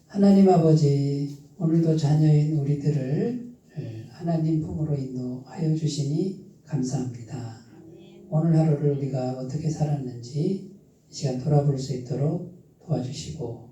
하나님 아버지, 오늘도 자녀인 우리들을 하나님 품으로 인도하여 주시니 감사합니다. 오늘 하루를 우리가 어떻게 살았는지 이 시간 돌아볼 수 있도록 도와주시고,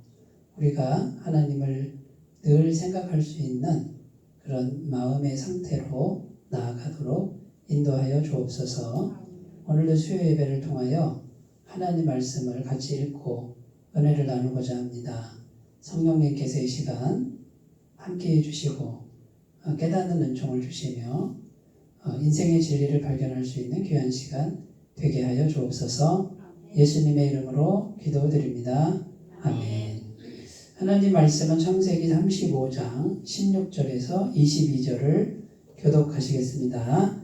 우리가 하나님을 늘 생각할 수 있는 그런 마음의 상태로 나아가도록 인도하여 주옵소서. 오늘도 수요 예배를 통하여 하나님 말씀을 같이 읽고 은혜를 나누고자 합니다. 성령님께서 이 시간 함께해 주시고 깨닫는 은총을 주시며 인생의 진리를 발견할 수 있는 귀한 시간 되게 하여 주옵소서. 예수님의 이름으로 기도드립니다. 아멘. 하나님 말씀은 창세기 35장 16절에서 22절을 교독하시겠습니다.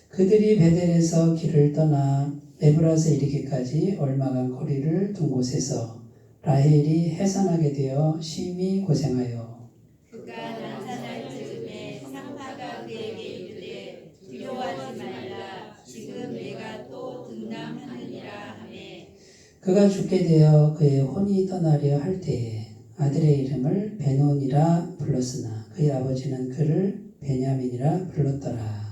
그들이 베델에서 길을 떠나 에브라스에 이르기까지 얼마간 거리를 둔 곳에서 라헬이 해산하게 되어 심히 고생하여 그가 난산할 즈음에 상파가 그에게 이르되 두려워하지 말라 지금 내가 또 등남하느니라 하매 그가 죽게 되어 그의 혼이 떠나려 할 때에 아들의 이름을 베논이라 불렀으나 그의 아버지는 그를 베냐민이라 불렀더라.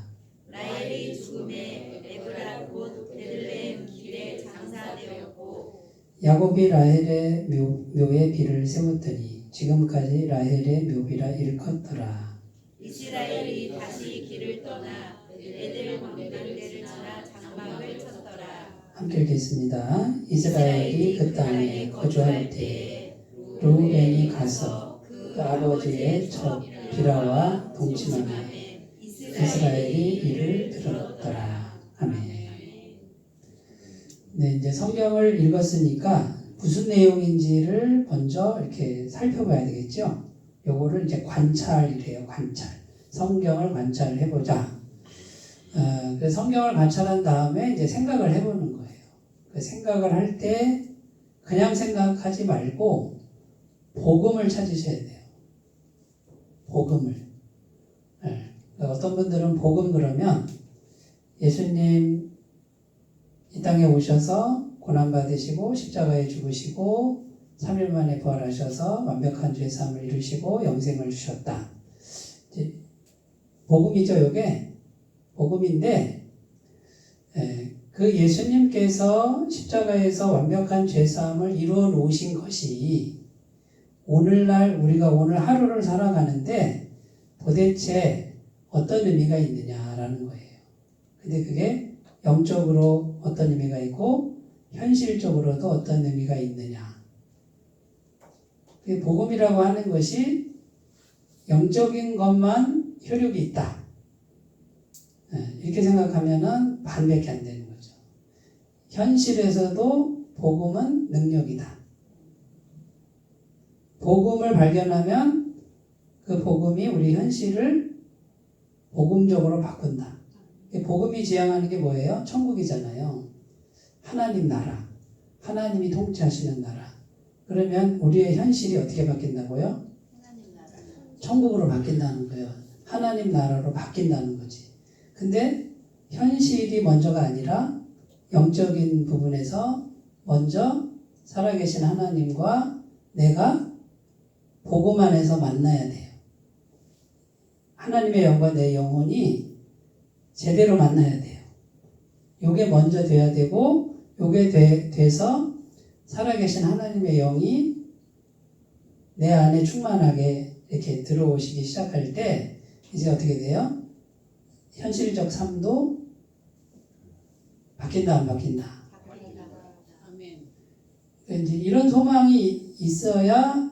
라헬이 죽음에 에브라 곧 베들레헴 길에 장사되었고 야곱이 라헬의 묘에 비를 세웠더니 지금까지 라헬의 묘비라 일컫더라. 이스라엘이 다시 길을 떠나 베델 광야를 지나 장막을 쳤더라. 함께 읽겠습니다. 이스라엘이 그 땅에 거주할 때에 르우벤이 가서 그 아버지의 첫 비라와 동침하매 이스라엘이 이를 들었더라. 아멘. 네, 이제 성경을 읽었으니까 무슨 내용인지를 먼저 이렇게 살펴봐야 되겠죠. 요거를 이제 관찰이래요. 관찰. 성경을 관찰을 해보자. 그 성경을 관찰한 다음에 이제 생각을 해보는 거예요. 그 생각을 할 때 그냥 생각하지 말고 복음을 찾으셔야 돼요. 복음을. 네. 어떤 분들은 복음 그러면 예수님 이 땅에 오셔서 고난받으시고 십자가에 죽으시고 3일 만에 부활하셔서 완벽한 죄사함을 이루시고 영생을 주셨다. 이제 복음이죠. 이게 복음인데 그 예수님께서 십자가에서 완벽한 죄사함을 이루어 놓으신 것이 오늘날 우리가 오늘 하루를 살아가는데 도대체 어떤 의미가 있느냐라는 거예요. 근데 그게 영적으로 어떤 의미가 있고 현실적으로도 어떤 의미가 있느냐. 복음이라고 하는 것이 영적인 것만 효력이 있다. 이렇게 생각하면은 반밖에 안 되는 거죠. 현실에서도 복음은 능력이다. 복음을 발견하면 그 복음이 우리 현실을 복음적으로 바꾼다. 복음이 지향하는 게 뭐예요? 천국이잖아요. 하나님 나라. 하나님이 통치하시는 나라. 그러면 우리의 현실이 어떻게 바뀐다고요? 천국으로 바뀐다는 거예요. 하나님 나라로 바뀐다는 거지. 근데 현실이 먼저가 아니라 영적인 부분에서 먼저 살아계신 하나님과 내가 복음 안에서 만나야 돼요. 하나님의 영과 내 영혼이 제대로 만나야 돼요. 요게 먼저 돼야 되고 요게 돼서 살아계신 하나님의 영이 내 안에 충만하게 이렇게 들어오시기 시작할 때 이제 어떻게 돼요? 현실적 삶도 바뀐다 안 바뀐다? 이제 이런 소망이 있어야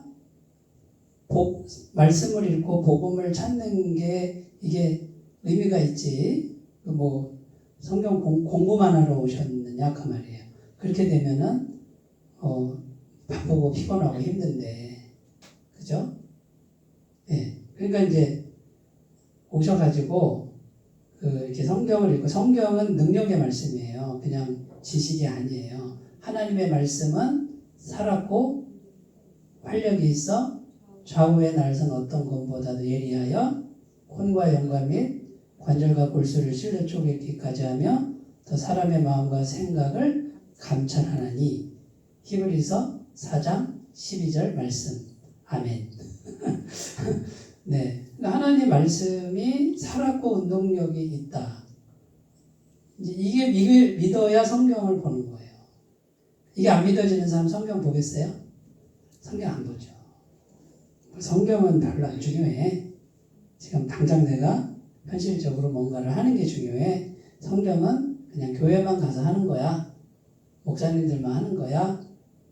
말씀을 읽고 복음을 찾는 게 이게 의미가 있지. 뭐 성경 공부만 하러 오셨느냐 그 말이에요. 그렇게 되면은 바쁘고 피곤하고 힘든데, 그죠? 네. 그러니까 이제 오셔가지고 이렇게 성경을 읽고, 성경은 능력의 말씀이에요. 그냥 지식이 아니에요. 하나님의 말씀은 살았고 활력이 있어 좌우의 날선 어떤 것보다도 예리하여 혼과 영과 및 관절과 골수를 찔러 쪼개기까지 하며 더 사람의 마음과 생각을 감찰하나니. 히브리서 4장 12절 말씀. 아멘. 네, 그러니까 하나님 말씀이 살았고 운동력이 있다. 이제 이게 믿어야 성경을 보는 거예요. 이게 안 믿어지는 사람 성경 보겠어요? 성경 안 보죠. 성경은 별로 안 중요해. 지금 당장 내가 현실적으로 뭔가를 하는 게 중요해. 성경은 그냥 교회만 가서 하는 거야. 목사님들만 하는 거야.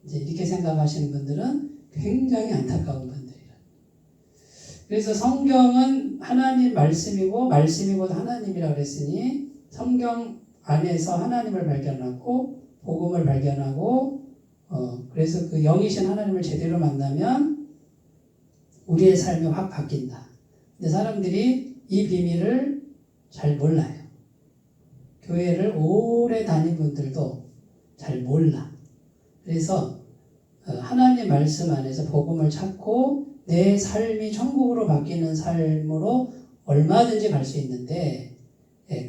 이제 이렇게 생각하시는 분들은 굉장히 안타까운 분들이에요. 그래서 성경은 하나님 말씀이고 말씀이고도 하나님이라고 그랬으니 성경 안에서 하나님을 발견하고 복음을 발견하고 그래서 그 영이신 하나님을 제대로 만나면 우리의 삶이 확 바뀐다. 근데 사람들이 이 비밀을 잘 몰라요. 교회를 오래 다닌 분들도 잘 몰라. 그래서 하나님 말씀 안에서 복음을 찾고 내 삶이 천국으로 바뀌는 삶으로 얼마든지 갈 수 있는데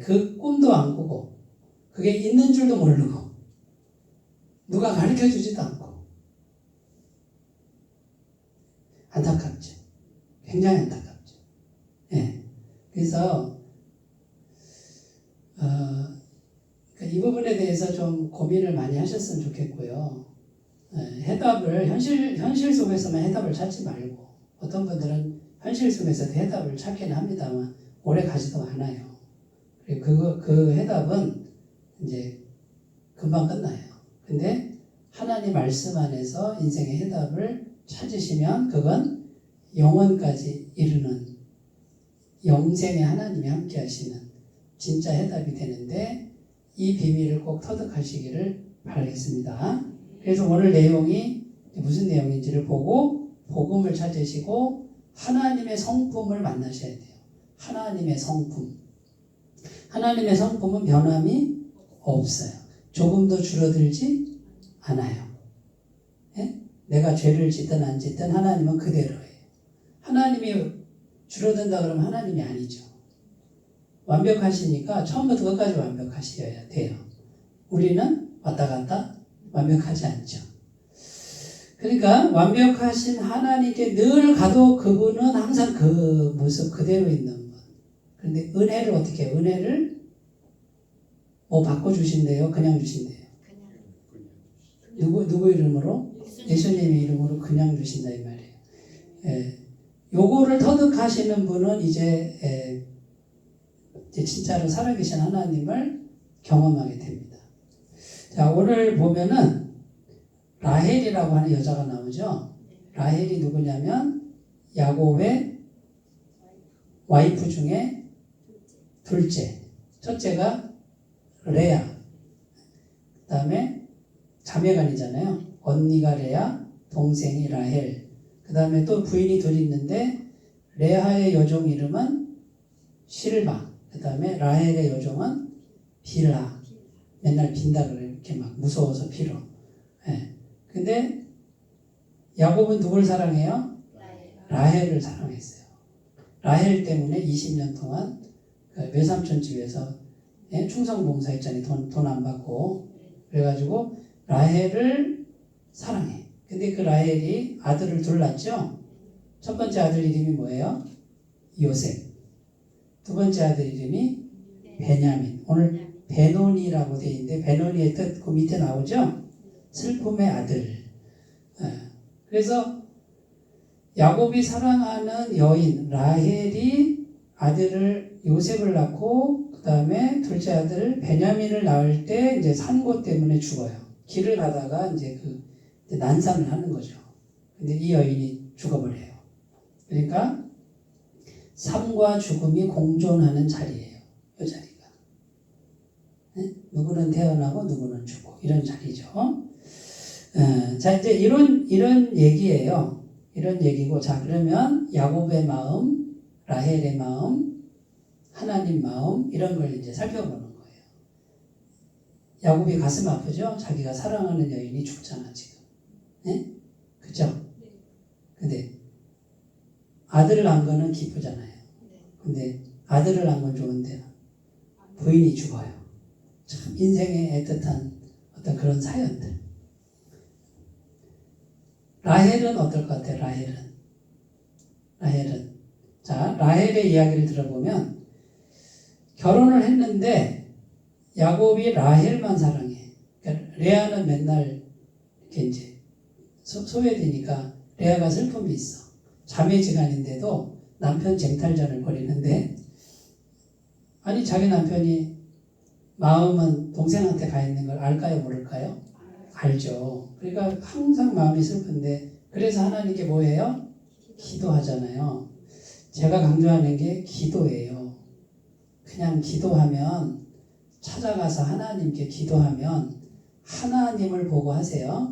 그 꿈도 안 꾸고 그게 있는 줄도 모르고 누가 가르쳐 주지도 않고 안타깝죠. 굉장히 안타깝죠. 예. 그래서 이 부분에 대해서 좀 고민을 많이 하셨으면 좋겠고요. 해답을 현실 속에서만 해답을 찾지 말고 어떤 분들은 현실 속에서도 해답을 찾긴 합니다만 오래 가지도 않아요. 그리고 그 해답은 이제 금방 끝나요. 근데 하나님 말씀 안에서 인생의 해답을 찾으시면 그건 영원까지 이르는 영생의 하나님이 함께 하시는 진짜 해답이 되는데 이 비밀을 꼭 터득하시기를 바라겠습니다. 그래서 오늘 내용이 무슨 내용인지를 보고 복음을 찾으시고 하나님의 성품을 만나셔야 돼요. 하나님의 성품. 하나님의 성품은 변함이 없어요. 조금도 줄어들지 않아요. 예? 내가 죄를 짓든 안 짓든 하나님은 그대로예요. 하나님이 줄어든다 그러면 하나님이 아니죠. 완벽하시니까 처음부터 끝까지 완벽하셔야 돼요. 우리는 왔다 갔다 완벽하지 않죠. 그러니까 완벽하신 하나님께 늘 가도 그분은 항상 그 모습 그대로 있는 분. 그런데 은혜를 어떻게 해요? 은혜를 뭐 바꿔주신대요? 그냥 주신대요? 누구 이름으로? 예수님의 이름으로 그냥 주신다 이 말이에요. 요거를 터득하시는 분은 이제 진짜로 살아계신 하나님을 경험하게 됩니다. 자, 오늘 보면은 라헬이라고 하는 여자가 나오죠. 라헬이 누구냐면 야곱의 와이프 중에 둘째. 첫째가 레아. 그 다음에 자매간이잖아요. 언니가 레아, 동생이 라헬. 그 다음에 또 부인이 둘 있는데 레아의 여종 이름은 실바. 그 다음에 라헬의 여종은 빌하. 맨날 빈다 그래요. 이렇게 막 무서워서 빌어. 예. 근데 야곱은 누굴 사랑해요? 라헬을 사랑했어요. 라헬 때문에 20년 동안 그 외삼촌 집에서 충성봉사했잖아요. 돈 안 받고. 그래가지고 라헬을 사랑해. 근데 그 라헬이 아들을 둘 낳았죠? 첫 번째 아들 이름이 뭐예요? 요셉. 두 번째 아들 이름이 베냐민. 오늘 베노니라고 되어 있는데 베노니의 뜻 그 밑에 나오죠? 슬픔의 아들. 그래서 야곱이 사랑하는 여인 라헬이 아들을 요셉을 낳고 그 다음에 둘째 아들 베냐민을 낳을 때 이제 산고 때문에 죽어요. 길을 가다가 이제 난상을 하는 거죠. 근데 이 여인이 죽어버려요. 그러니까 삶과 죽음이 공존하는 자리예요. 이 자리가. 네? 누구는 태어나고 누구는 죽고 이런 자리죠. 자, 이제 이런 얘기예요. 이런 얘기고, 자, 그러면 야곱의 마음, 라헬의 마음, 하나님 마음, 이런 걸 이제 살펴보는 거예요. 야곱이 가슴 아프죠? 자기가 사랑하는 여인이 죽잖아, 지금. 네? 그죠? 근데 아들을 낳은 거는 기쁘잖아요. 근데 아들을 낳은 건 좋은데 부인이 죽어요. 참 인생의 애틋한 어떤 그런 사연들. 라헬은 어떨 것 같아요? 라헬은 라헬은. 자, 라헬의 이야기를 들어보면 결혼을 했는데 야곱이 라헬만 사랑해. 그러니까 레아는 맨날 이렇게 이제 소외되니까 레아가 슬픔이 있어. 자매지간인데도 남편 쟁탈전을 벌이는데, 아니 자기 남편이 마음은 동생한테 가 있는 걸 알까요, 모를까요? 알죠. 그러니까 항상 마음이 슬픈데, 그래서 하나님께 뭐예요? 기도하잖아요. 제가 강조하는 게 기도예요. 그냥 기도하면, 찾아가서 하나님께 기도하면 하나님을 보고 하세요.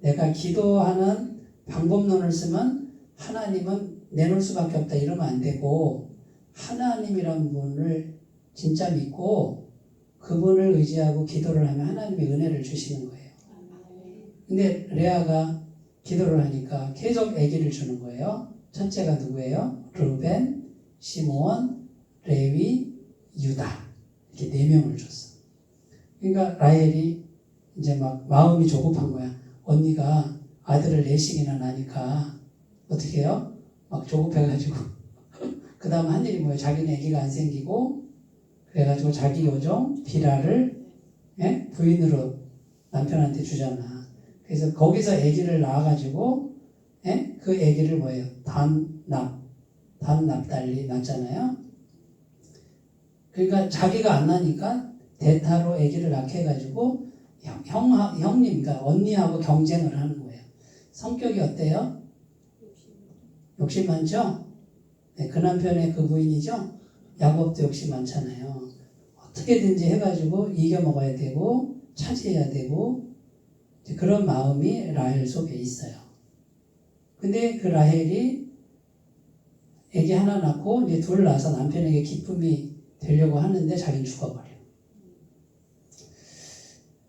내가 기도하는 방법론을 쓰면 하나님은 내놓을 수밖에 없다 이러면 안 되고, 하나님이란 분을 진짜 믿고 그분을 의지하고 기도를 하면 하나님이 은혜를 주시는 거예요. 근데 레아가 기도를 하니까 계속 아기를 주는 거예요. 첫째가 누구예요? 르벤, 시므온, 레위, 유다. 이렇게 4명을 줬어. 그러니까 라헬이 이제 막 마음이 조급한 거야. 언니가 아들을 4씩이나 낳으니까 어떻게 해요? 막 조급해가지고 그 다음 한 일이 뭐예요? 자기는 아기가 안 생기고, 그래가지고 자기 요종 비라를 부인으로 남편한테 주잖아. 그래서 거기서 아기를 낳아가지고 그 아기를 뭐예요? 단납달리 낳잖아요. 그러니까 자기가 안 나니까 대타로 아기를 낳게 해가지고 형님, 그러니까 언니하고 경쟁을 하는 거예요. 성격이 어때요? 욕심 많죠? 네, 그 남편의 그 부인이죠? 야곱도 욕심 많잖아요. 어떻게든지 해가지고 이겨먹어야 되고 차지해야 되고, 그런 마음이 라헬 속에 있어요. 근데 그 라헬이 애기 하나 낳고 이제 둘 낳아서 남편에게 기쁨이 되려고 하는데 자기는 죽어버려.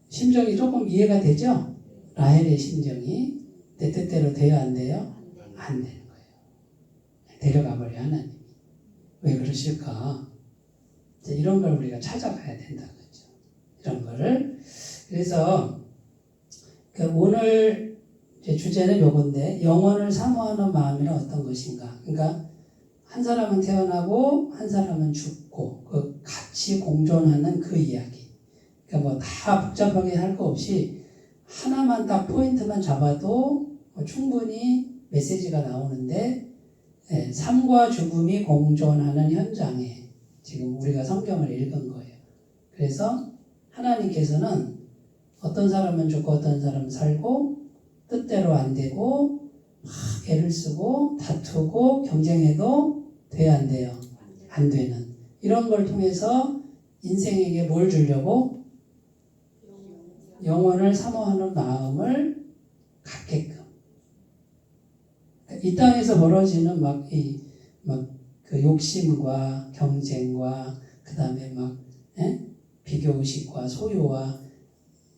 심정이 조금 이해가 되죠? 라헬의 심정이. 내 뜻대로 돼요, 안 돼요? 안 되는 거예요. 데려가 버려, 하나님이. 왜 그러실까? 이런 걸 우리가 찾아가야 된다, 그죠? 이런 거를. 그래서 오늘 주제는 요건데, 영혼을 사모하는 마음이란 어떤 것인가? 그러니까 한 사람은 태어나고 한 사람은 죽고 그 같이 공존하는 그 이야기. 그러니까 뭐 다 복잡하게 할 거 없이 하나만 딱 포인트만 잡아도 충분히 메시지가 나오는데, 삶과 죽음이 공존하는 현장에 지금 우리가 성경을 읽은 거예요. 그래서 하나님께서는 어떤 사람은 죽고 어떤 사람은 살고, 뜻대로 안 되고 막 애를 쓰고 다투고 경쟁해도 돼야 안 돼요? 안 되는. 이런 걸 통해서 인생에게 뭘 주려고? 영혼을 사모하는 마음을 갖게끔. 이 땅에서 벌어지는 그 욕심과 경쟁과 그 다음에 비교의식과 소유와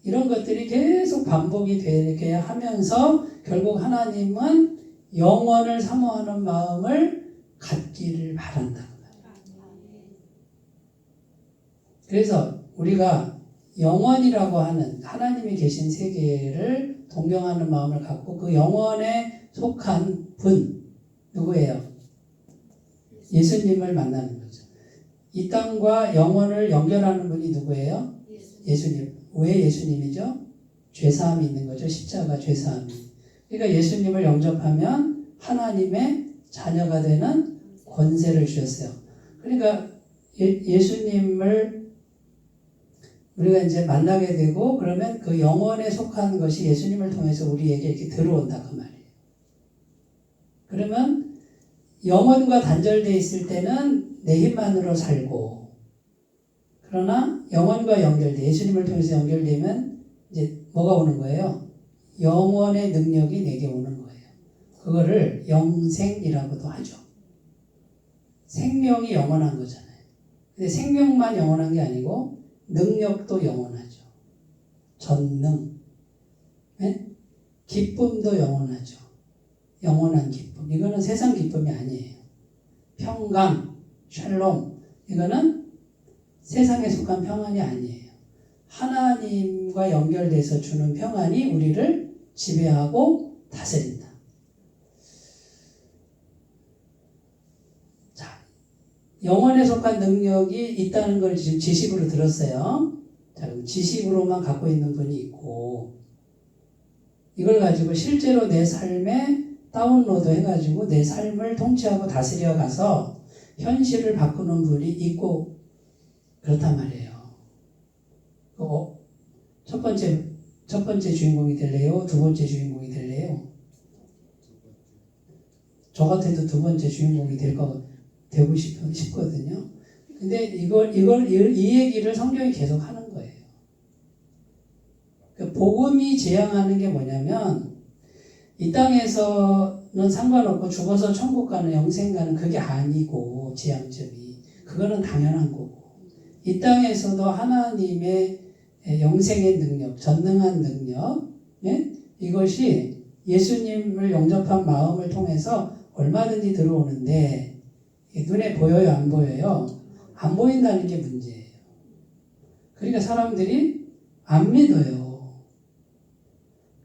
이런 것들이 계속 반복이 되게 하면서 결국 하나님은 영원을 사모하는 마음을 갖기를 바란다. 그래서 우리가 영원이라고 하는 하나님이 계신 세계를 동경하는 마음을 갖고 그 영원에 속한 분, 누구예요? 예수님을 만나는 거죠. 이 땅과 영원을 연결하는 분이 누구예요? 예수님. 왜 예수님이죠? 죄사함이 있는 거죠. 십자가 죄사함이. 그러니까 예수님을 영접하면 하나님의 자녀가 되는 권세를 주셨어요. 그러니까 예수님을 우리가 이제 만나게 되고, 그러면 그 영원에 속한 것이 예수님을 통해서 우리에게 이렇게 들어온다 그 말이에요. 그러면 영혼과 단절되어 있을 때는 내 힘만으로 살고, 그러나 영혼과 연결돼 예수님을 통해서 연결되면 이제 뭐가 오는 거예요? 영원의 능력이 내게 오는 거예요. 그거를 영생이라고도 하죠. 생명이 영원한 거잖아요. 근데 생명만 영원한 게 아니고 능력도 영원하죠. 전능. 네? 기쁨도 영원하죠. 영원한 기쁨. 이거는 세상 기쁨이 아니에요. 평강, 샬롬. 이거는 세상에 속한 평안이 아니에요. 하나님과 연결돼서 주는 평안이 우리를 지배하고 다스린다. 자, 영혼에 속한 능력이 있다는 걸 지금 지식으로 들었어요. 자, 그럼 지식으로만 갖고 있는 분이 있고, 이걸 가지고 실제로 내 삶에 다운로드 해가지고 내 삶을 통치하고 다스려 가서 현실을 바꾸는 분이 있고, 그렇단 말이에요. 첫 번째 주인공이 될래요? 두 번째 주인공이 될래요? 저 같아도 두 번째 주인공이 되고 싶거든요. 근데 이 얘기를 성경이 계속 하는 거예요. 복음이 지향하는 게 뭐냐면, 이 땅에서는 상관없고 죽어서 천국 가는 영생 가는 그게 아니고, 지향점이. 그거는 당연한 거고. 이 땅에서도 하나님의 영생의 능력, 전능한 능력, 예? 이것이 예수님을 영접한 마음을 통해서 얼마든지 들어오는데, 눈에 보여요, 안 보여요? 안 보인다는 게 문제예요. 그러니까 사람들이 안 믿어요.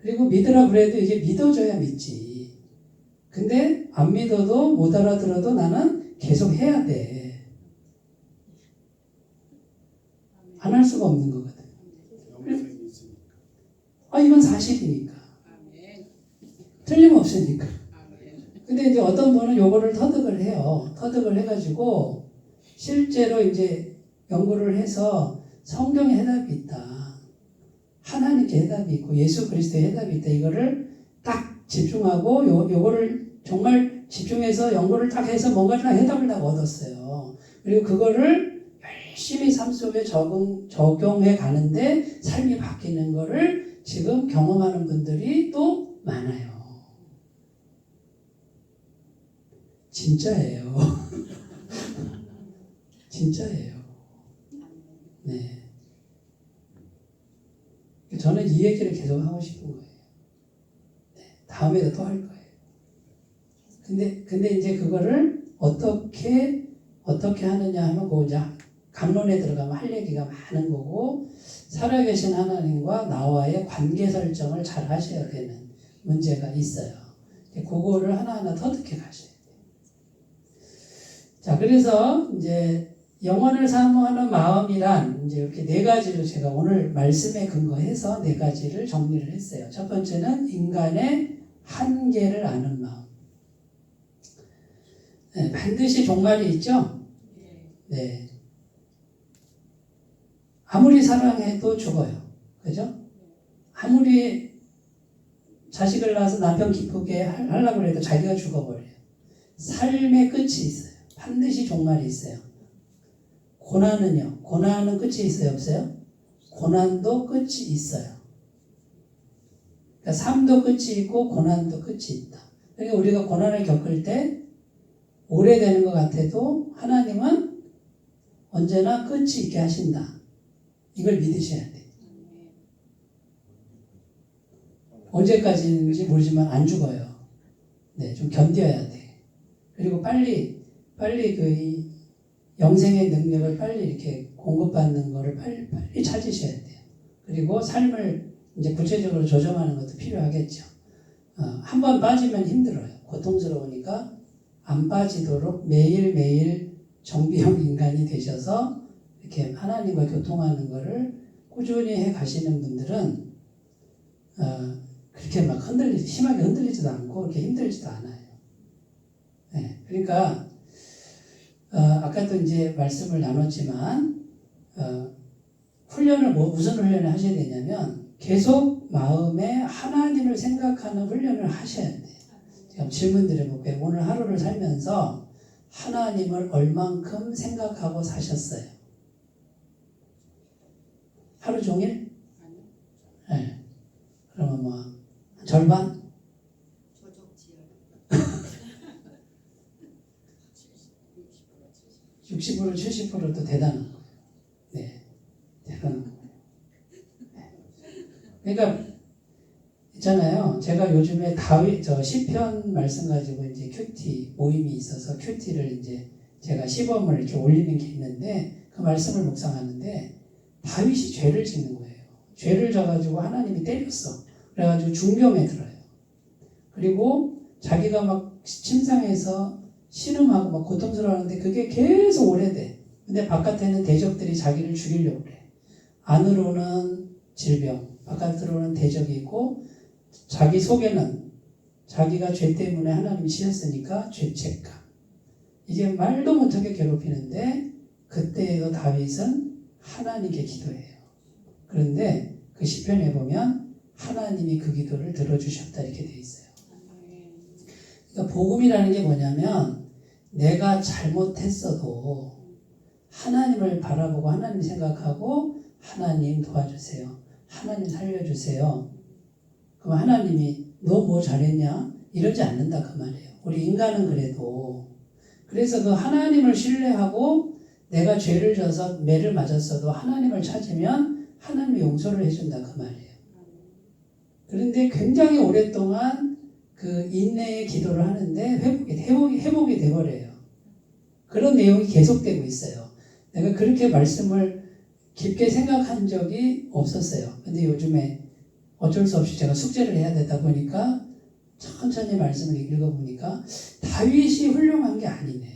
그리고 믿으라 그래도 이게 믿어줘야 믿지. 근데 안 믿어도 못 알아들어도 나는 계속 해야 돼. 안 할 수가 없는 거거든. 이건 사실이니까. 틀림없으니까. 근데 이제 어떤 분은 요거를 터득을 해요. 터득을 해가지고 실제로 이제 연구를 해서 성경에 해답이 있다. 하나님께 해답이 있고 예수 그리스도의 해답이 있다. 이거를 딱 집중하고 요거를 정말 집중해서 연구를 딱 해서 뭔가 딱 해답을 딱 얻었어요. 그리고 그거를 열심히 삶 속에 적용해 가는데 삶이 바뀌는 거를 지금 경험하는 분들이 또 많아요. 진짜예요. 진짜예요. 네. 저는 이 얘기를 계속 하고 싶은 거예요. 네. 다음에도 또 할 거예요. 근데 이제 그거를 어떻게 하느냐 하면 그 이제 강론에 들어가면 할 얘기가 많은 거고, 살아계신 하나님과 나와의 관계 설정을 잘 하셔야 되는 문제가 있어요. 그거를 하나하나 터득해 가셔야 돼요. 자, 그래서 이제 영혼을 사모하는 마음이란 이제 이렇게 네 가지로 제가 오늘 말씀에 근거해서 네 가지를 정리를 했어요. 첫 번째는 인간의 한계를 아는 마음. 네, 반드시 종말이 있죠? 네. 아무리 사랑해도 죽어요. 그죠? 아무리 자식을 낳아서 남편 기쁘게 하려고 해도 자기가 죽어버려요. 삶의 끝이 있어요. 반드시 종말이 있어요. 고난은요? 고난은 끝이 있어요? 없어요? 고난도 끝이 있어요. 그러니까 삶도 끝이 있고 고난도 끝이 있다. 그러니까 우리가 고난을 겪을 때 오래되는 것 같아도 하나님은 언제나 끝이 있게 하신다. 이걸 믿으셔야 돼요. 언제까지인지 모르지만 안 죽어요. 네, 좀 견뎌야 돼. 그리고 빨리 그 영생의 능력을 빨리 이렇게 공급받는 거를 빨리 찾으셔야 돼요. 그리고 삶을 이제 구체적으로 조정하는 것도 필요하겠죠. 한 번 빠지면 힘들어요. 고통스러우니까 안 빠지도록 매일매일 정비형 인간이 되셔서 이렇게 하나님과 교통하는 거를 꾸준히 해 가시는 분들은 그렇게 막 심하게 흔들리지도 않고 그렇게 힘들지도 않아요. 네, 그러니까 아까도 이제 말씀을 나눴지만 훈련을 무슨 훈련을 하셔야 되냐면 계속 마음에 하나님을 생각하는 훈련을 하셔야 돼요. 제가 질문 드려볼게요. 오늘 하루를 살면서 하나님을 얼만큼 생각하고 사셨어요? 하루 종일? 네. 그러면 뭐 절반? 60% 70%도 대단한 거예요. 네, 대단한 거예요. 네. 그러니까 있잖아요. 제가 요즘에 시편 말씀 가지고 이제 큐티 모임이 있어서 큐티를 이제 제가 시범을 이렇게 올리는 게 있는데 그 말씀을 묵상하는데 다윗이 죄를 짓는 거예요. 죄를 져가지고 하나님이 때렸어. 그래가지고 중병에 들어요. 그리고 자기가 막 침상에서 신음하고 막 고통스러워하는데 그게 계속 오래돼. 근데 바깥에는 대적들이 자기를 죽이려고 그래. 안으로는 질병, 바깥으로는 대적이 있고 자기 속에는 자기가 죄 때문에 하나님이 치셨으니까 죄책감. 이게 말도 못하게 괴롭히는데 그때에도 다윗은 하나님께 기도해요. 그런데 그 시편에 보면 하나님이 그 기도를 들어주셨다 이렇게 돼 있어요. 그러니까 복음이라는 게 뭐냐면 내가 잘못했어도 하나님을 바라보고 하나님 생각하고 하나님 도와주세요. 하나님 살려주세요. 그럼 하나님이 너 뭐 잘했냐? 이러지 않는다 그 말이에요. 우리 인간은 그래도. 그래서 그 하나님을 신뢰하고 내가 죄를 져서 매를 맞았어도 하나님을 찾으면 하나님이 용서를 해준다 그 말이에요. 그런데 굉장히 오랫동안 그 인내의 기도를 하는데 회복이 돼버려요. 그런 내용이 계속되고 있어요. 내가 그렇게 말씀을 깊게 생각한 적이 없었어요. 근데 요즘에 어쩔 수 없이 제가 숙제를 해야 되다 보니까 천천히 말씀을 읽어보니까 다윗이 훌륭한 게 아니네.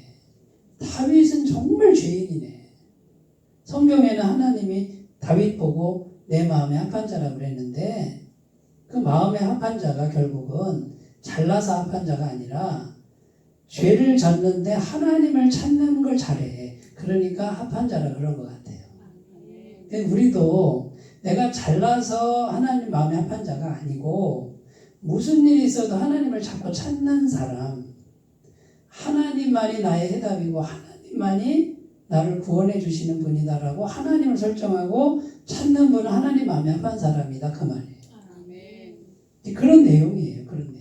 다윗은 정말 죄인이네. 성경에는 하나님이 다윗 보고 내 마음에 합한 자라고 그랬는데 그 마음에 합한 자가 결국은 잘나서 합한 자가 아니라 죄를 졌는데 하나님을 찾는 걸 잘해. 그러니까 합한 자라 그런 것 같아요. 우리도 내가 잘나서 하나님 마음에 합한 자가 아니고 무슨 일이 있어도 하나님을 자꾸 찾는 사람, 하나님만이 나의 해답이고 하나님만이 나를 구원해 주시는 분이다라고 하나님을 설정하고 찾는 분은 하나님 마음에 합한 사람이다 그 말이에요. 그런 내용이에요. 그런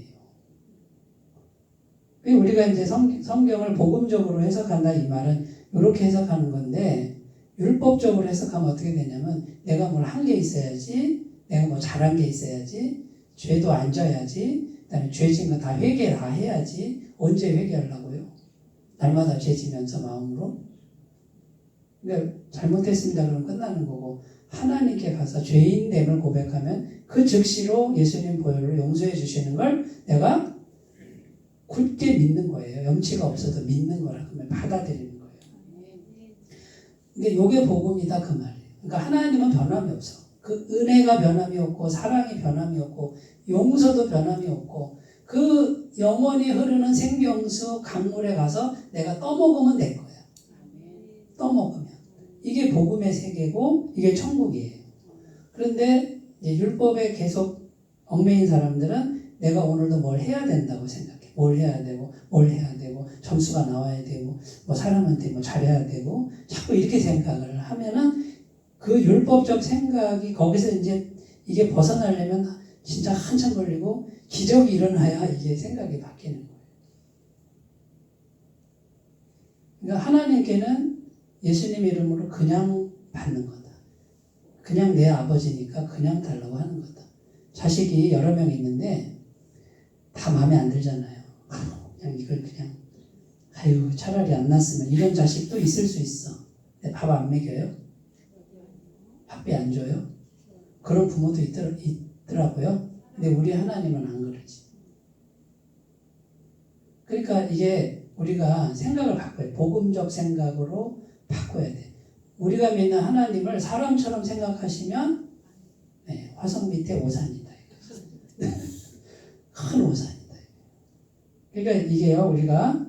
내용. 우리가 이제 성경을 복음적으로 해석한다 이 말은 이렇게 해석하는 건데 율법적으로 해석하면 어떻게 되냐면 내가 뭘 한 게 있어야지, 내가 뭐 잘한 게 있어야지, 죄도 안 져야지, 그다음에 죄 진 거 다 회개 다 해야지. 언제 회개하려고요? 날마다 죄 지면서 마음으로. 그러니까 잘못했습니다 그러면 끝나는 거고 하나님께 가서 죄인됨을 고백하면 그 즉시로 예수님 보혈로 용서해 주시는 걸 내가 굳게 믿는 거예요. 염치가 없어도 믿는 거라 그러면 받아들이는 거예요. 근데 요게 복음이다 그 말이에요. 그러니까 하나님은 변함이 없어. 그 은혜가 변함이 없고 사랑이 변함이 없고 용서도 변함이 없고 그 영원히 흐르는 생명수 강물에 가서 내가 떠먹으면 될 거야. 떠먹으면. 이게 복음의 세계고 이게 천국이에요. 그런데 이제 율법에 계속 얽매인 사람들은 내가 오늘도 뭘 해야 된다고 생각해. 뭘 해야 되고 뭘 해야 되고 점수가 나와야 되고 뭐 사람한테 뭐 잘해야 되고 자꾸 이렇게 생각을 하면은 그 율법적 생각이 거기서 이제 이게 벗어나려면 진짜 한참 걸리고 기적이 일어나야 이게 생각이 바뀌는 거예요. 그러니까 하나님께는 예수님 이름으로 그냥 받는 거다. 그냥 내 아버지니까 그냥 달라고 하는 거다. 자식이 여러 명 있는데 다 마음에 안 들잖아요. 그냥 이걸 그냥 아유 차라리 안 낳았으면 이런 자식도 있을 수 있어. 근데 밥 안 먹여요? 밥비 안 줘요? 그런 부모도 있더라고요. 근데 우리 하나님은 안 그러지. 그러니까 이게 우리가 생각을 바꿔요. 복음적 생각으로 바꿔야 돼. 우리가 믿는 하나님을 사람처럼 생각하시면 네, 화성 밑에 오산이다. 큰 오산이다. 그러니까 이게요, 우리가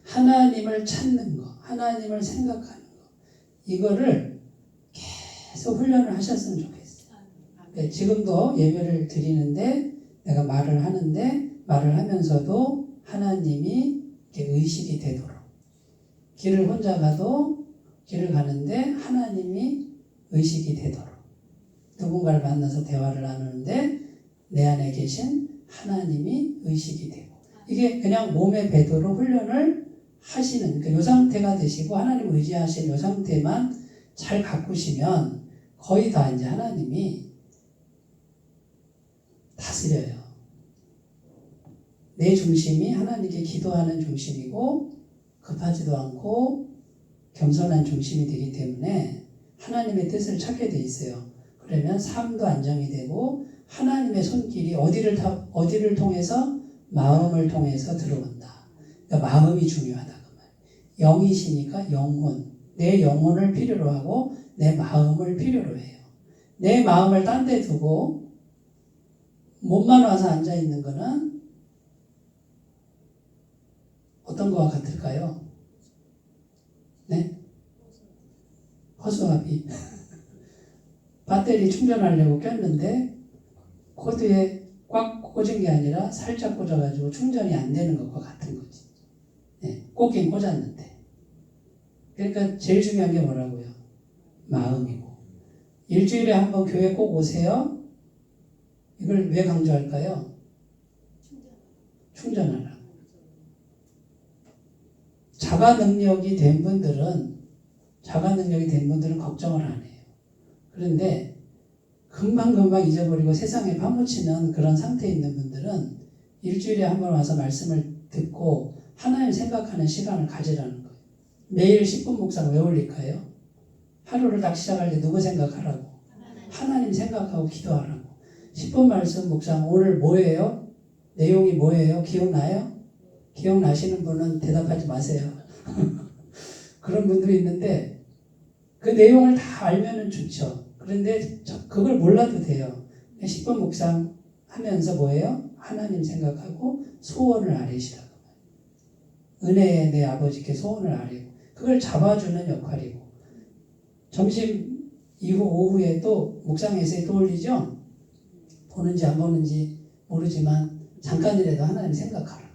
하나님을 찾는 거, 하나님을 생각하는 거, 이거를 계속 훈련을 하셨으면 좋겠어요. 네, 지금도 예배를 드리는데 내가 말을 하는데 말을 하면서도 하나님이 의식이 되도록 길을 혼자 가도 길을 가는데 하나님이 의식이 되도록 누군가를 만나서 대화를 나누는데 내 안에 계신 하나님이 의식이 되고 이게 그냥 몸에 배도록 훈련을 하시는 그러니까 요 상태가 되시고 하나님 의지하신 요 상태만 잘 가꾸시면 거의 다 이제 하나님이 다스려요. 내 중심이 하나님께 기도하는 중심이고 급하지도 않고 겸손한 중심이 되기 때문에 하나님의 뜻을 찾게 돼 있어요. 그러면 삶도 안정이 되고 하나님의 손길이 어디를 통해서 마음을 통해서 들어온다. 그러니까 마음이 중요하다 그 말. 영이시니까 영혼, 내 영혼을 필요로 하고 내 마음을 필요로 해요. 내 마음을 딴 데 두고 몸만 와서 앉아 있는 거는 어떤 거와 같을까요? 네? 허수아비. 배터리 충전하려고 꼈는데 코드에 꽉 꽂은 게 아니라 살짝 꽂아가지고 충전이 안 되는 것과 같은 거지. 네, 꽂긴 꽂았는데. 그러니까 제일 중요한 게 뭐라고요? 마음이고. 일주일에 한 번 교회 꼭 오세요. 이걸 왜 강조할까요? 충전하라고. 자가 능력이 된 분들은 걱정을 안 해요. 그런데 금방금방 잊어버리고 세상에 파묻히는 그런 상태에 있는 분들은 일주일에 한 번 와서 말씀을 듣고 하나님 생각하는 시간을 가지라는 거예요. 매일 10분 묵상 왜 올릴까요? 하루를 딱 시작할 때 누구 생각하라고? 하나님 생각하고 기도하라고. 10분 말씀 묵상 오늘 뭐예요? 내용이 뭐예요? 기억나요? 기억나시는 분은 대답하지 마세요. 그런 분들이 있는데 그 내용을 다 알면은 좋죠. 그런데 그걸 몰라도 돼요. 10분 묵상 하면서 뭐예요? 하나님 생각하고 소원을 아뢰시라고. 은혜의 내 아버지께 소원을 아뢰고 그걸 잡아주는 역할이고 점심 이후 오후에 또 묵상 에세이 또 올리죠? 보는지 안 보는지 모르지만 잠깐이라도 하나님 생각하라고.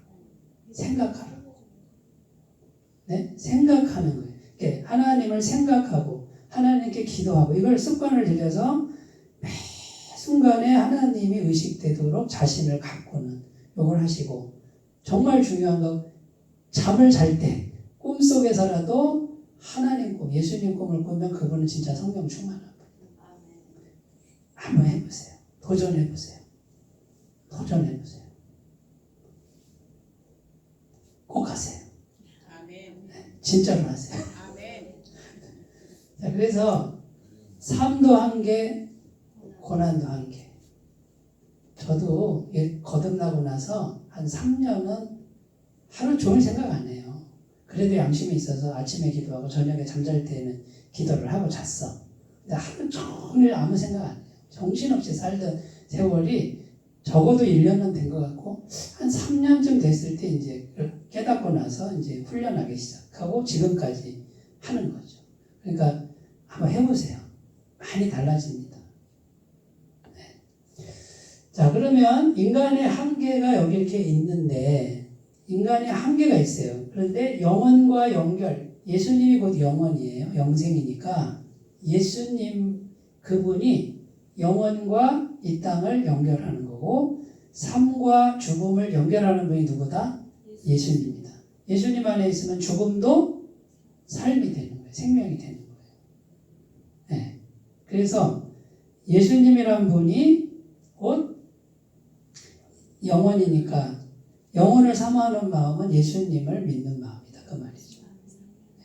네? 생각하는 거예요. 그러니까 하나님을 생각하고 하나님께 기도하고 이걸 습관을 들여서 매 순간에 하나님이 의식되도록 자신을 가꾸는 이걸 하시고 정말 중요한 거 잠을 잘 때 꿈속에서라도 하나님 꿈, 예수님 꿈을 꾸면 그분은 진짜 성령 충만한 분이에요. 한번 해보세요. 도전해보세요. 꼭 하세요. 진짜로 하세요. 자, 그래서 삶도 한계, 고난도 한계. 저도 거듭나고 나서 한 3년은 하루 종일 생각 안 해요. 그래도 양심이 있어서 아침에 기도하고 저녁에 잠잘 때는 기도를 하고 잤어. 근데 하루 종일 아무 생각 안 해요. 정신없이 살던 세월이 적어도 1년은 된 것 같고 한 3년쯤 됐을 때 이제 깨닫고 나서 이제 훈련하기 시작하고 지금까지 하는 거죠. 그러니까 한번 해보세요. 많이 달라집니다. 네. 자, 그러면 인간의 한계가 여기 이렇게 있는데 인간의 한계가 있어요. 그런데 영혼과 연결, 예수님이 곧 영혼이에요. 영생이니까 예수님 그분이 영혼과 이 땅을 연결하는 거고 삶과 죽음을 연결하는 분이 누구다? 예수님입니다. 예수님 안에 있으면 죽음도 삶이 되는 거예요. 생명이 되는 거예요. 네. 그래서 예수님이란 분이 곧 영혼이니까 영혼을 사모하는 마음은 예수님을 믿는 마음이다. 그 말이죠. 네.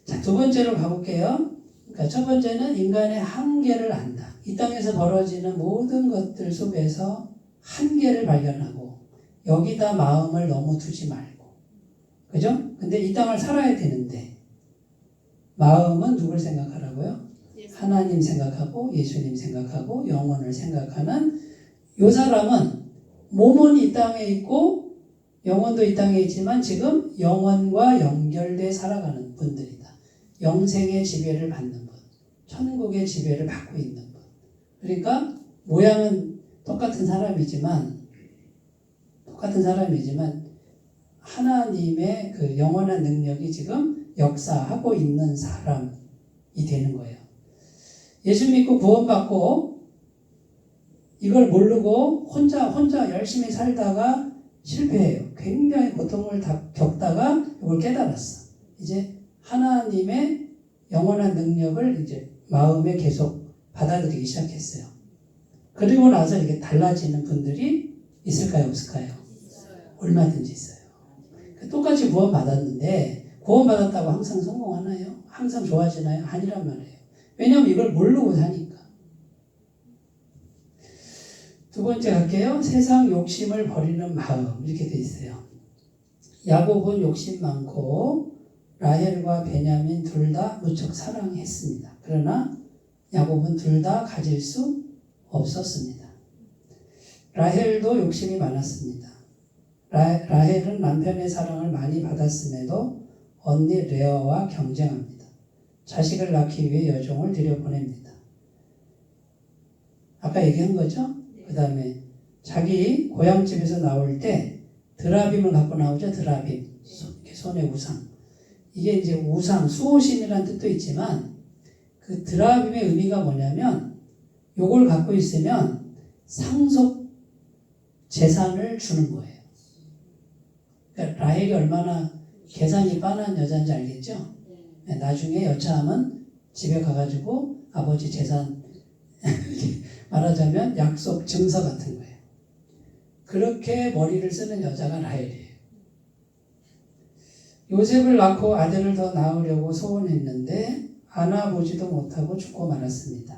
자, 두 번째로 가볼게요. 그러니까 첫 번째는 인간의 한계를 안다. 이 땅에서 벌어지는 모든 것들 속에서 한계를 발견하고 여기다 마음을 너무 두지 말고. 그죠? 근데 이 땅을 살아야 되는데 마음은 누굴 생각하라고요? 하나님 생각하고 예수님 생각하고 영혼을 생각하는 이 사람은 몸은 이 땅에 있고 영혼도 이 땅에 있지만 지금 영혼과 연결돼 살아가는 분들이다. 영생의 지배를 받는 분, 천국의 지배를 받고 있는 분. 그러니까 모양은 똑같은 사람이지만 하나님의 그 영원한 능력이 지금 역사하고 있는 사람이 되는 거예요. 예수 믿고 구원받고 이걸 모르고 혼자 열심히 살다가 실패해요. 굉장히 고통을 겪다가 이걸 깨달았어. 이제 하나님의 영원한 능력을 이제 마음에 계속 받아들이기 시작했어요. 그리고 나서 이렇게 달라지는 분들이 있을까요? 없을까요? 얼마든지 있어요. 똑같이 구원받았는데 구원받았다고 항상 성공하나요? 항상 좋아지나요? 아니란 말이에요. 왜냐하면 이걸 모르고 사니까. 두 번째 갈게요. 세상 욕심을 버리는 마음 이렇게 돼 있어요. 야곱은 욕심 많고 라헬과 베냐민 둘 다 무척 사랑했습니다. 그러나 야곱은 둘 다 가질 수 없었습니다. 라헬도 욕심이 많았습니다. 라헬은 남편의 사랑을 많이 받았음에도 언니 레아와 경쟁합니다. 자식을 낳기 위해 여종을 들여보냅니다. 아까 얘기한 거죠? 그 다음에 자기 고향집에서 나올 때 드라빔을 갖고 나오죠. 드라빔. 손에 우상. 이게 이제 우상, 수호신이라는 뜻도 있지만 그 드라빔의 의미가 뭐냐면 요걸 갖고 있으면 상속 재산을 주는 거예요. 그러니까 라헬이 얼마나 계산이 빠른 여자인지 알겠죠? 나중에 여차하면 집에 가가지고 아버지 재산 말하자면 약속 증서 같은 거예요. 그렇게 머리를 쓰는 여자가 라헬이에요. 요셉을 낳고 아들을 더 낳으려고 소원했는데 안아보지도 못하고 죽고 말았습니다.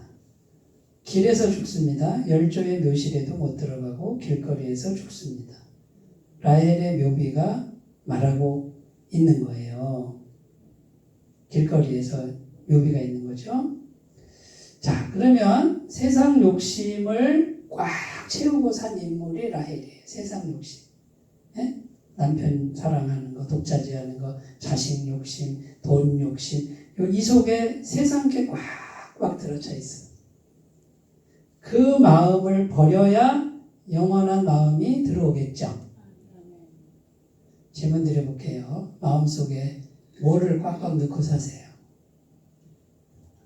길에서 죽습니다. 열조의 묘실에도 못 들어가고 길거리에서 죽습니다. 라헬의 묘비가 말하고 있는 거예요. 길거리에서 묘비가 있는 거죠. 자, 그러면 세상 욕심을 꽉 채우고 산 인물이 라헬이에요. 세상 욕심. 예? 남편 사랑하는 거, 독차지하는 거, 자식 욕심, 돈 욕심. 이 속에 세상 게 꽉꽉 들어차 있어. 그 마음을 버려야 영원한 마음이 들어오겠죠. 질문 드려볼게요. 마음속에 뭐를 꽉꽉 넣고 사세요?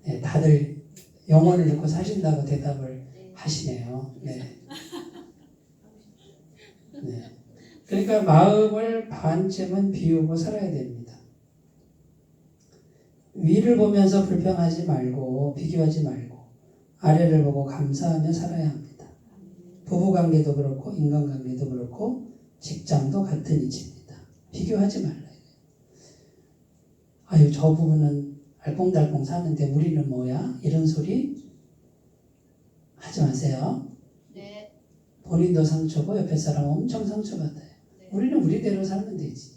네, 다들 영혼을 넣고 사신다고 대답을 하시네요. 네. 네. 그러니까 마음을 반쯤은 비우고 살아야 됩니다. 위를 보면서 불평하지 말고 비교하지 말고 아래를 보고 감사하며 살아야 합니다. 부부관계도 그렇고 인간관계도 그렇고 직장도 같은 이치입니다. 비교하지 말라요. 아유, 저 부부는 알콩달콩 사는데 우리는 뭐야? 이런 소리 하지 마세요. 네. 본인도 상처고 옆에 사람 엄청 상처받아요. 네. 우리는 우리대로 살면 되지.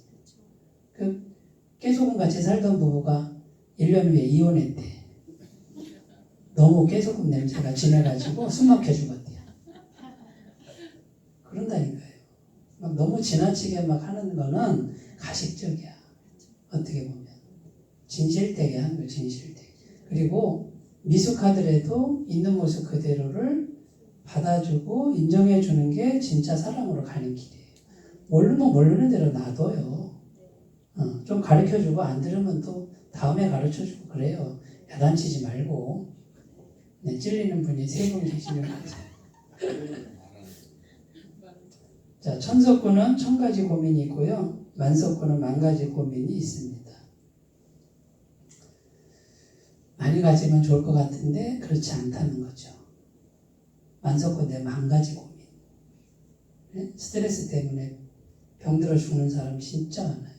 그 깨소금 같이 살던 부부가 1년 후에 이혼했대. 너무 깨소금 냄새가 진해가지고 숨 막혀 죽었대요. 그런다니까요. 막 너무 지나치게 막 하는 거는 가식적이야. 어떻게 보면. 진실되게 하는 거예요. 진실되게. 그리고 미숙하더라도 있는 모습 그대로를 받아주고 인정해주는 게 진짜 사랑으로 가는 길이에요. 모르면 모르는 대로 놔둬요. 좀 가르쳐주고 안 들으면 또 다음에 가르쳐주고 그래요. 야단치지 말고. 네, 찔리는 분이 3분 계시면 자, 천석구는 1000가지 고민이 있고요. 만석구는 10,000가지 고민이 있습니다. 많이 가지면 좋을 것 같은데 그렇지 않다는 거죠. 만석구 내 10,000가지 고민. 네? 스트레스 때문에 병들어 죽는 사람 진짜 많아요.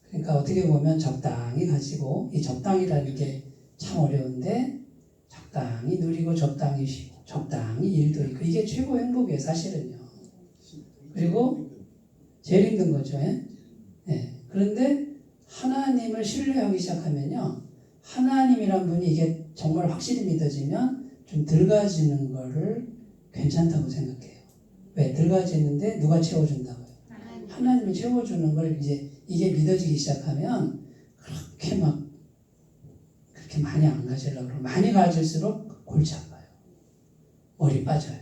그러니까 어떻게 보면 적당히 가지고 이 적당이라는 게 참 어려운데 적당히 누리고 적당히 쉬고 적당히 일도 있고 이게 최고 행복이에요. 사실은요. 그리고 제일 힘든 거죠. 예? 네. 그런데 하나님을 신뢰하기 시작하면요. 하나님이란 분이 이게 정말 확실히 믿어지면 좀 늙어지는 거를 괜찮다고 생각해요. 왜? 늙어지는데 누가 채워준다고요? 하나님이 채워주는 걸 이제 이게 믿어지기 시작하면 그렇게 많이 안 가지려고 그러고 많이 가질수록 골치 아파요. 머리 빠져요.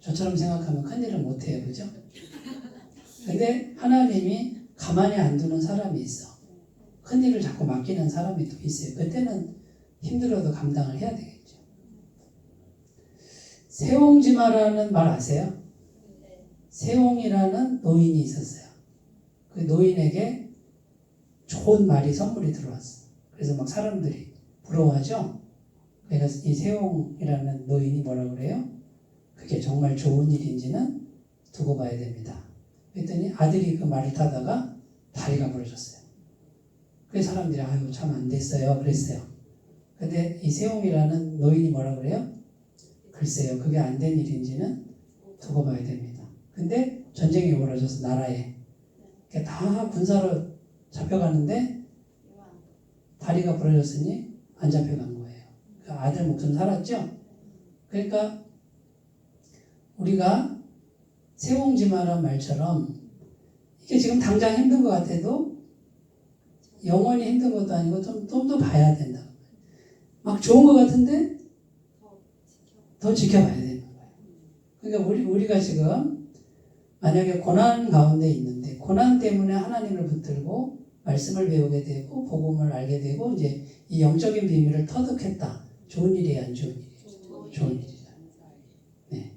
저처럼 생각하면 큰일을 못해요. 그죠? 근데 하나님이 가만히 안 두는 사람이 있어. 큰일을 자꾸 맡기는 사람이 또 있어요. 그때는 힘들어도 감당을 해야 되겠죠. 세옹지마라는 말 아세요? 세옹이라는 노인이 있었어요. 그 노인에게 좋은 말이 선물이 들어왔어. 그래서 막 사람들이 부러워하죠. 그래서 이 세옹이라는 노인이 뭐라고 그래요? 그게 정말 좋은 일인지는 두고 봐야 됩니다. 그랬더니 아들이 그 말을 타다가 다리가 부러졌어요. 그래서 사람들이 아유 참 안 됐어요 그랬어요. 근데 이 세옹이라는 노인이 뭐라고 그래요? 글쎄요. 그게 안 된 일인지는 두고 봐야 됩니다. 근데 전쟁이 벌어져서 나라에 다 군사로 잡혀가는데 다리가 부러졌으니 안 잡혀간 거예요. 그 아들 목숨 살았죠. 그러니까 우리가 세옹지마란 말처럼 이게 지금 당장 힘든 것 같아도 영원히 힘든 것도 아니고 좀 더 봐야 된다. 막 좋은 것 같은데 더 지켜봐야 되는 거예요. 그러니까 우리가 지금 만약에 고난 가운데 있는데 고난 때문에 하나님을 붙들고 말씀을 배우게 되고 복음을 알게 되고 이제 이 영적인 비밀을 터득했다. 좋은 일이에요, 안 좋은 일이에요? 좋은 일이다. 네.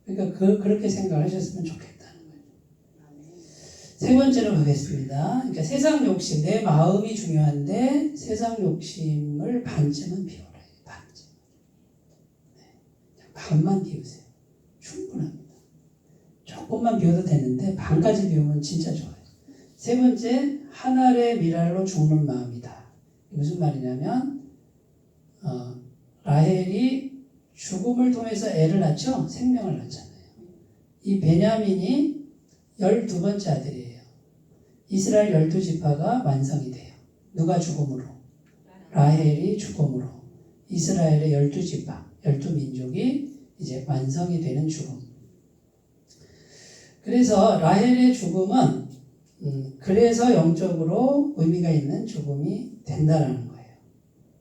그러니까 그렇게 생각하셨으면 좋겠다는 거예요. 세 번째로 가겠습니다. 그러니까 세상 욕심, 내 마음이 중요한데 세상 욕심을 반쯤은 비워라. 반쯤. 네. 반만 비우세요. 충분합니다. 조금만 비워도 되는데 반까지 비우면 진짜 좋아요. 세 번째, 한 알의 밀알로 죽는 마음이다. 무슨 말이냐면 라헬이 죽음을 통해서 애를 낳죠. 생명을 낳잖아요. 이 베냐민이 12번째 아들이에요. 이스라엘 12지파가 완성이 돼요. 누가 죽음으로? 라헬이 죽음으로. 이스라엘의 12지파, 12민족이 이제 완성이 되는 죽음. 그래서 라헬의 죽음은 그래서 영적으로 의미가 있는 죽음이 된다라는 거예요.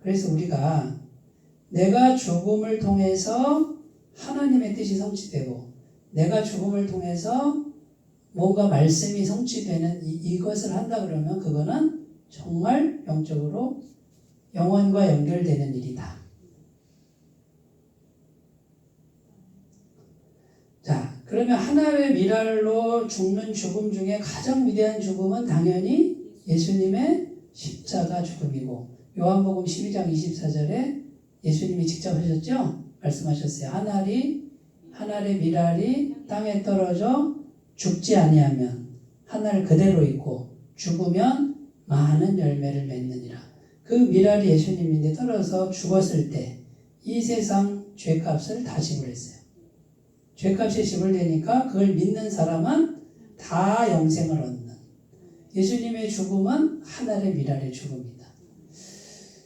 그래서 우리가 내가 죽음을 통해서 하나님의 뜻이 성취되고 내가 죽음을 통해서 뭔가 말씀이 성취되는 이것을 한다 그러면 그거는 정말 영적으로 영혼과 연결되는 일이다. 자, 그러면 하나의 밀알로 죽는 죽음 중에 가장 위대한 죽음은 당연히 예수님의 십자가 죽음이고 요한복음 12장 24절에 예수님이 직접 하셨죠? 말씀하셨어요. 한 알의 밀알이 땅에 떨어져 죽지 아니하면 한 알 그대로 있고 죽으면 많은 열매를 맺느니라. 그 밀알이 예수님인데 떨어져 죽었을 때 이 세상 죄값을 다 지불했어요. 죄값이 지불되니까 그걸 믿는 사람은 다 영생을 얻는 예수님의 죽음은 한 알의 밀알의 죽음이다.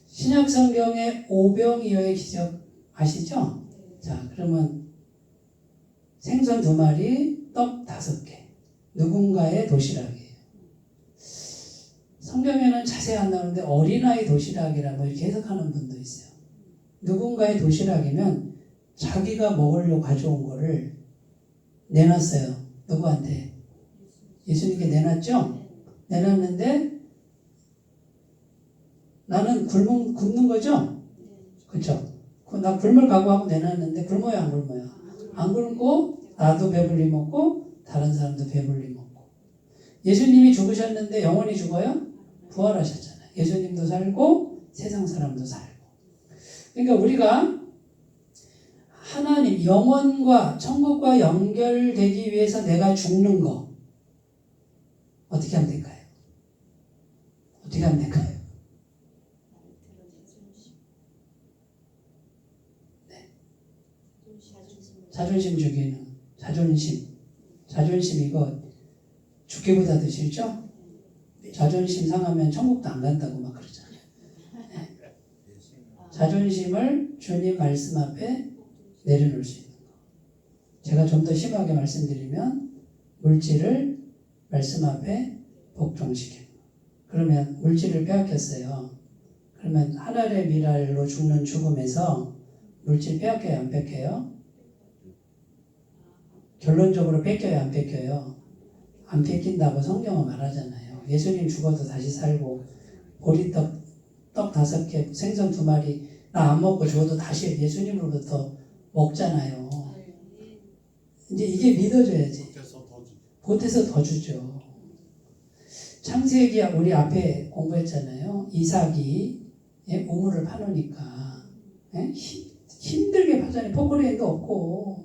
신약 성경의 오병이어의 기적 아시죠? 자, 그러면 생선 2마리, 떡 5개. 누군가의 도시락이에요. 성경에는 자세히 안 나오는데 어린아이 도시락이라 뭐 이렇게 해석하는 분도 있어요. 누군가의 도시락이면 자기가 먹으려고 가져온 거를 내놨어요. 누구한테? 예수님께 내놨죠? 내놨는데 나는 굶는 거죠? 그렇죠? 나 굶을 각오하고 내놨는데 굶어요, 안 굶어요? 안 굶고 나도 배불리 먹고 다른 사람도 배불리 먹고. 예수님이 죽으셨는데 영원히 죽어요? 부활하셨잖아요. 예수님도 살고 세상 사람도 살고. 그러니까 우리가 하나님, 영혼과 천국과 연결되기 위해서 내가 죽는 거 어떻게 하면 될까요? 어떻게 하면 될까요? 네. 자존심 죽이는 자존심 이거 죽기보다 더 싫죠? 자존심 상하면 천국도 안 간다고 막 그러잖아요. 네. 자존심을 주님 말씀 앞에 내려놓을 수 있는 거. 제가 좀 더 심하게 말씀드리면 물질을 말씀 앞에 복종시키는 거. 그러면 물질을 빼앗겼어요. 그러면 하늘의 미랄로 죽는 죽음에서 물질 빼앗겨요, 안 뺏겨요? 결론적으로 뺏겨요, 안 뺏겨요? 안 뺏긴다고 성경은 말하잖아요. 예수님 죽어도 다시 살고 보리떡 5개, 생선 2마리 나 안 먹고 죽어도 다시 예수님으로부터 먹잖아요. 이제 이게 믿어져야지. 보태서 더 주죠. 창세기 우리 앞에 공부했잖아요. 이삭이 우물을 파놓으니까 힘들게 파잖아요. 포크레인도 없고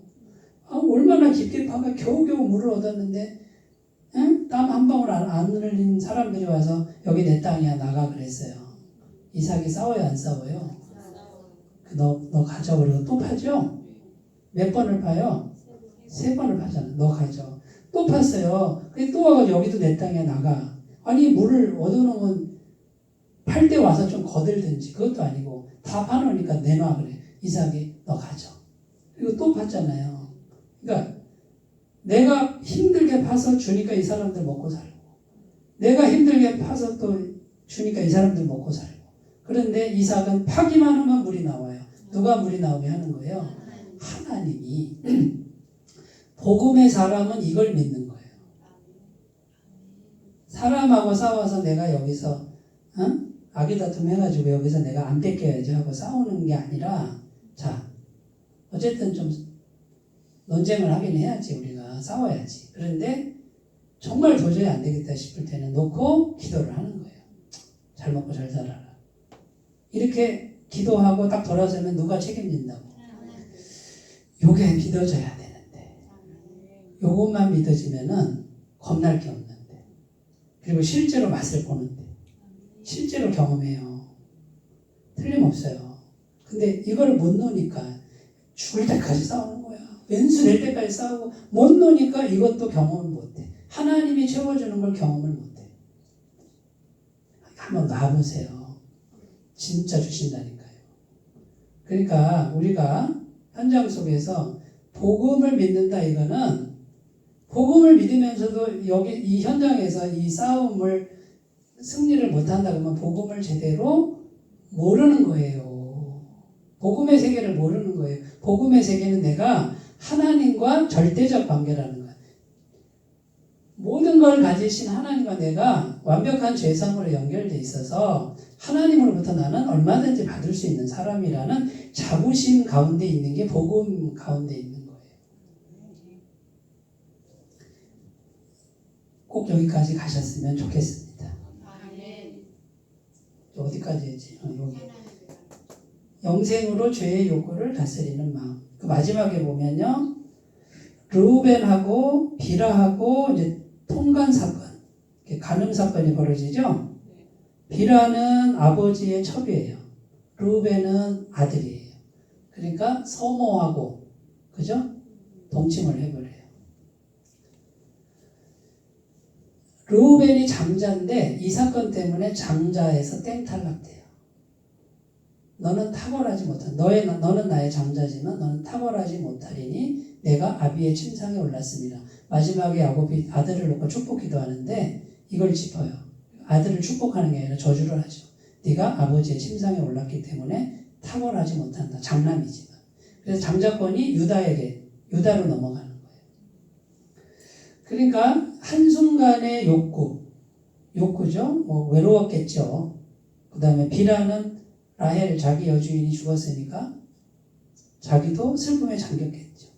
얼마나 깊게 파면 겨우겨우 물을 얻었는데 땀 한 방울 안 흘린 사람들이 와서 여기 내 땅이야 나가 그랬어요. 이삭이 싸워요, 안 싸워요? 너 가져. 그러고 또 파죠? 몇 번을 파요? 3번을 파잖아. 너 가져. 또 팠어요. 근데 또 와가지고 여기도 내 땅에 나가. 아니 물을 얻어놓으면 팔 때 와서 좀 거들든지. 그것도 아니고 다 파놓으니까 내놔 그래. 이삭이 너 가져. 그리고 또 팠잖아요. 그러니까 내가 힘들게 파서 주니까 이 사람들 먹고 살고, 내가 힘들게 파서 또 주니까 이 사람들 먹고 살고. 그런데 이삭은 파기만 하면 물이 나와요. 누가 물이 나오게 하는 거예요? 하나님이. 복음의 사람은 이걸 믿는 거예요. 사람하고 싸워서 내가 여기서 아기다툼 해가지고 여기서 내가 안 뺏겨야지 하고 싸우는 게 아니라, 자 어쨌든 좀 논쟁을 하긴 해야지. 우리가 싸워야지. 그런데 정말 도저히 안 되겠다 싶을 때는 놓고 기도를 하는 거예요. 잘 먹고 잘 살아라. 이렇게 기도하고 딱 돌아서면 누가 책임진다고? 요게 믿어져야 되는데, 요것만 믿어지면은 겁날 게 없는데, 그리고 실제로 맛을 보는데, 실제로 경험해요. 틀림없어요. 근데 이걸 못 노니까 죽을 때까지 싸우는 거야. 왼수 될 때까지 싸우고, 못 노니까 이것도 경험을 못해. 하나님이 채워주는 걸 경험을 못해. 한번 놔보세요. 진짜 주신다니까요. 그러니까 우리가 현장 속에서 복음을 믿는다, 이거는 복음을 믿으면서도 여기 이 현장에서 이 싸움을 승리를 못한다 그러면 복음을 제대로 모르는 거예요. 복음의 세계를 모르는 거예요. 복음의 세계는 내가 하나님과 절대적 관계라는 거예요. 모든 걸 가지신 하나님과 내가 완벽한 죄성으로 연결돼 있어서 하나님으로부터 나는 얼마든지 받을 수 있는 사람이라는 자부심 가운데 있는 게 복음 가운데 있는 거예요. 꼭 여기까지 가셨으면 좋겠습니다. 어디까지 했지? 여기. 영생으로 죄의 욕구를 다스리는 마음. 그 마지막에 보면요, 르우벤하고 비라하고 이제 통간 사건, 간음 사건이 벌어지죠. 비라는 아버지의 첩이에요. 르우벤은 아들이에요. 그러니까 서모하고, 그죠? 동침을 해버려요. 르우벤이 장자인데 이 사건 때문에 장자에서 땡탈락돼요. 너는 탁월하지 못한, 너는 나의 장자지만 너는 탁월하지 못하리니 내가 아비의 침상에 올랐습니다. 마지막에 야곱이 아들을 놓고 축복 기도하는데 이걸 짚어요. 아들을 축복하는 게 아니라 저주를 하죠. 네가 아버지의 침상에 올랐기 때문에 탁월하지 못한다. 장남이지만. 그래서 장자권이 유다로 넘어가는 거예요. 그러니까 한순간의 욕구죠. 뭐 외로웠겠죠. 그 다음에 비라는 라헬 자기 여주인이 죽었으니까 자기도 슬픔에 잠겼겠죠.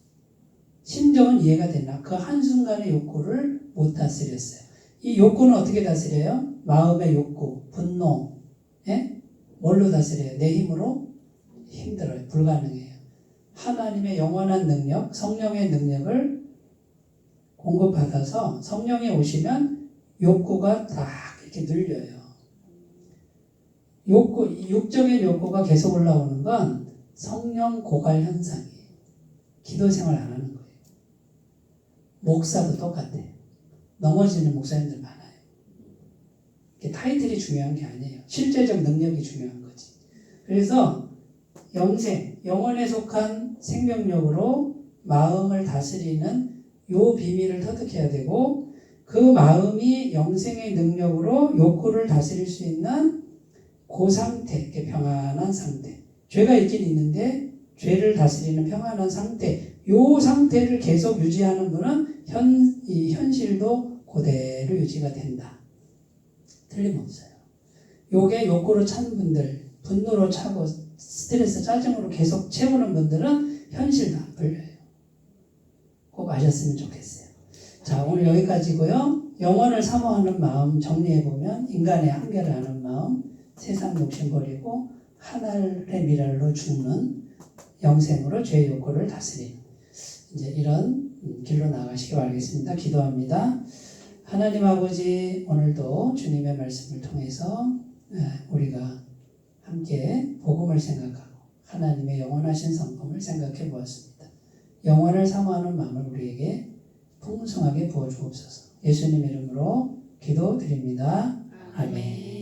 심정은 이해가 되나? 그 한순간의 욕구를 못 다스렸어요. 이 욕구는 어떻게 다스려요? 마음의 욕구, 분노, 뭘로 다스려요? 내 힘으로? 힘들어요. 불가능해요. 하나님의 영원한 능력, 성령의 능력을 공급받아서 성령이 오시면 욕구가 딱 이렇게 늘려요. 육적인 욕구가 계속 올라오는 건 성령 고갈 현상이에요. 기도 생활 안 하는 거예요. 목사도 똑같아요. 넘어지는 목사님들 많아요. 타이틀이 중요한 게 아니에요. 실제적 능력이 중요한 거지. 그래서 영혼에 속한 생명력으로 마음을 다스리는 요 비밀을 터득해야 되고, 그 마음이 영생의 능력으로 욕구를 다스릴 수 있는 그 상태, 평안한 상태. 죄가 있긴 있는데 죄를 다스리는 평안한 상태. 요 상태를 계속 유지하는 분은 이 현실도 그대로 유지가 된다. 틀림없어요. 요게 욕구로 찬 분들, 분노로 차고 스트레스, 짜증으로 계속 채우는 분들은 현실도 안 풀려요. 꼭 아셨으면 좋겠어요. 자, 오늘 여기까지고요. 영원을 사모하는 마음 정리해보면 인간의 한계를 아는 마음, 세상 욕심 버리고 하늘의 미랄로 죽는 영생으로 죄의 욕구를 다스리는, 이제 이런 길로 나가시기 바라겠습니다. 기도합니다. 하나님 아버지, 오늘도 주님의 말씀을 통해서 우리가 함께 복음을 생각하고 하나님의 영원하신 성품을 생각해 보았습니다. 영원을 사모하는 마음을 우리에게 풍성하게 부어주옵소서. 예수님 이름으로 기도드립니다. 아멘.